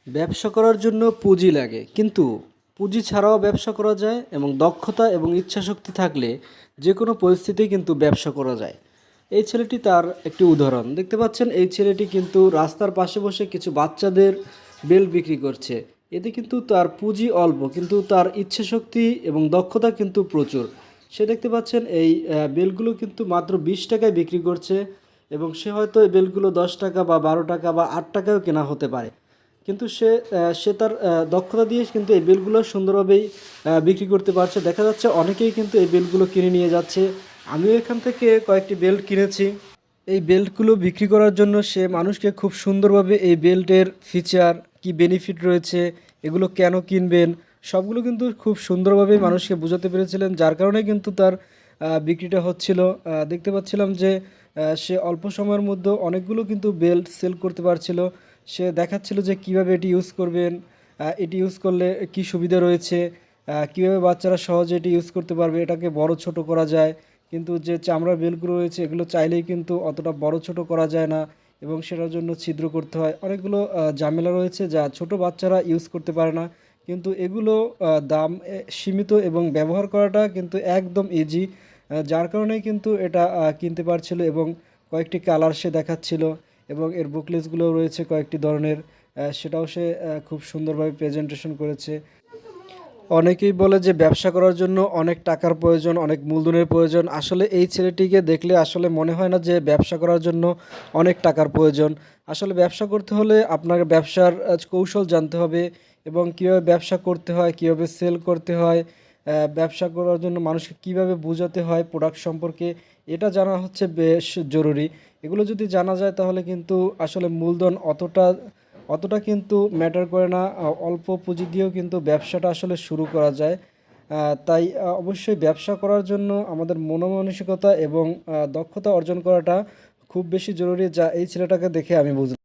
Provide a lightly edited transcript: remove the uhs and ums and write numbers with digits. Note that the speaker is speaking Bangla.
ব্যবসা করার জন্য পুঁজি লাগে, কিন্তু পুঁজি ছাড়াও ব্যবসা করা যায় এবং দক্ষতা এবং ইচ্ছাশক্তি থাকলে যে কোনো পরিস্থিতিতেই কিন্তু ব্যবসা করা যায়। এই ছেলেটি তার একটি উদাহরণ। দেখতে পাচ্ছেন, এই ছেলেটি কিন্তু রাস্তার পাশে বসে কিছু বাচ্চাদের বেল বিক্রি করছে। এতে কিন্তু তার পুঁজি অল্প, কিন্তু তার ইচ্ছাশক্তি এবং দক্ষতা কিন্তু প্রচুর। সে দেখতে পাচ্ছেন এই বেলগুলো কিন্তু মাত্র 20 টাকায় বিক্রি করছে, এবং সে হয়তো এই বেলগুলো 10 টাকা বা 12 টাকা বা 8 টাকায়ও কেনা হতে পারে। কিন্তু সে তার দক্ষতা দিয়ে কিন্তু এই বেলগুলো সুন্দরভাবেই বিক্রি করতে পারছে। দেখা যাচ্ছে অনেকেই কিন্তু এই বেলগুলো কিনে নিয়ে যাচ্ছে। আমিও এখান থেকে কয়েকটি বেল্ট কিনেছি। এই বেল্টগুলো বিক্রি করার জন্য সে মানুষকে খুব সুন্দরভাবে এই বেল্টের ফিচার, কি বেনিফিট রয়েছে, এগুলো কেন কিনবেন, সবগুলো কিন্তু খুব সুন্দরভাবে মানুষকে বোঝাতে পেরেছিলেন, যার কারণে কিন্তু তার বিক্রিটা হচ্ছিল। দেখতে পাচ্ছিলাম যে সে অল্প সময়ের মধ্যে অনেকগুলো কিন্তু বেল্ট সেল করতে পারছিল। সে দেখাচ্ছিল যে কিভাবে এটি ইউজ করবেন, এটি ইউজ করলে কি সুবিধা রয়েছে, কীভাবে বাচ্চারা সহজে এটি ইউজ করতে পারবে, এটাকে বড় ছোট করা যায়। কিন্তু যে চামড়ার বেলগুলো রয়েছে এগুলো চাইলেই কিন্তু অতটা বড় ছোট করা যায় না, এবং সেটার জন্য ছিদ্র করতে হয়। অনেকগুলো ঝামেলা রয়েছে যা ছোট বাচ্চারা ইউজ করতে পারে না। কিন্তু এগুলো দাম সীমিত এবং ব্যবহার করাটা কিন্তু একদম ইজি, যার কারণেই কিন্তু এটা কিনতে পারছিল। এবং কয়েকটি কালার সে দেখাচ্ছিল, এবং এর বুকলেটসগুলো রয়েছে কয়েকটি ধরনের। সেটাও সে খুব সুন্দরভাবে প্রেজেন্টেশন করেছে। অনেকেই বলে যে ব্যবসা করার জন্য অনেক টাকার প্রয়োজন, অনেক মূলধনের প্রয়োজন। আসলে এই ছেলেটিকে দেখলে আসলে মনে হয় না যে ব্যবসা করার জন্য অনেক টাকার প্রয়োজন। আসলে ব্যবসা করতে হলে আপনাকে ব্যবসার কৌশল জানতে হবে, এবং কীভাবে ব্যবসা করতে হয়, কীভাবে সেল করতে হয়, ব্যবসা করার জন্য মানুষকে কীভাবে বোঝাতে হয় প্রোডাক্ট সম্পর্কে, এটা জানা হচ্ছে বেশ জরুরি। এগুলো যদি জানা যায় তাহলে কিন্তু আসলে মূলধন অতটা কিন্তু ম্যাটার করে না। অল্প পুঁজি দিয়েও কিন্তু ব্যবসাটা আসলে শুরু করা যায়। তাই অবশ্যই ব্যবসা করার জন্য আমাদের মনোমানসিকতা এবং দক্ষতা অর্জন করাটা খুব বেশি জরুরি, যা এই ছেলেটাকে দেখে আমি বুঝলাম।